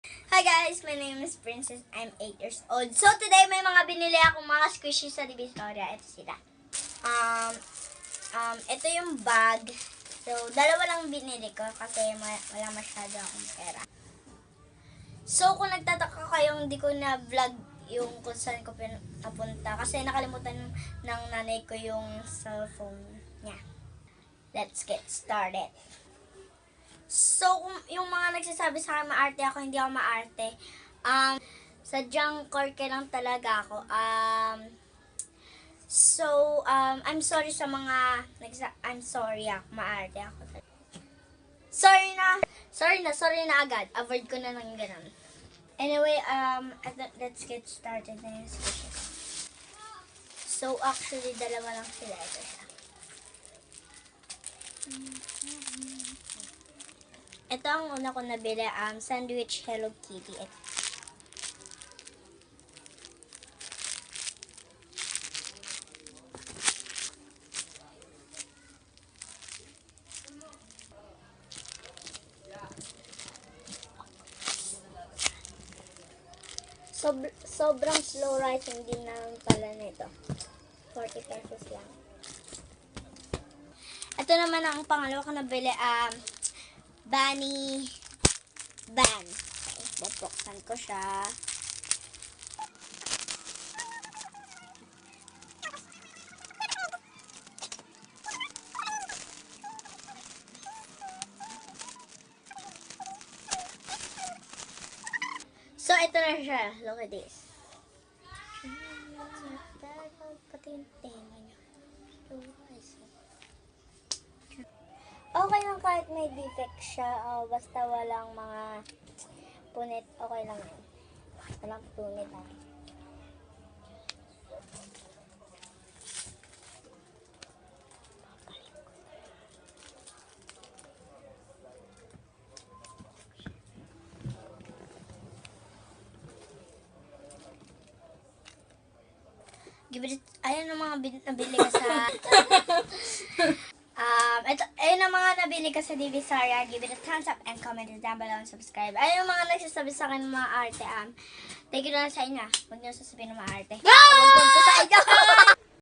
Hi guys, my name is Princess. I'm 8 years old. So today may mga binili akong mga squishies sa Divisoria. Ito sila. Ito yung bag. So dalawa lang binili ko kasi wala masyado akong pera. So kung nagtataka kayong hindi ko na vlog yung kung saan ko napunta kasi nakalimutan ng nanay ko yung cellphone niya. Let's get started. So, kung yung mga nagsasabi sa akin maarte ako, hindi ako maarte. Sadyang korke lang talaga ako. I'm sorry sa mga I'm sorry maarte ako. Sorry na agad. Avoid ko na ng ganun. Anyway, let's get started na yung squishes. So, actually, dalawa lang sila. Ito siya. Ito ang una ko nabili, sandwich Hello Kitty. Sobrang slow rising din naman pala nito. 40 pesos lang. Ito naman ang pangalawa ko nabili, Bunny Ban. Bubuksan ko siya. So, ito na siya. Look at this. Pati yung tenga niya. Okay lang kahit may defect siya. Basta walang mga punit. Okay lang yun. Walang punit. Ayan ang mga nabili ko sa ayun ang mga nabili ko sa Divisoria. Give it a thumbs up and comment it down below and subscribe. Ayun ang mga nagsasabi sa akin ng mga arte. Thank you na lang sa inyo. Huwag niyo sasabihin ng mga arte. Huwag ko sa inyo.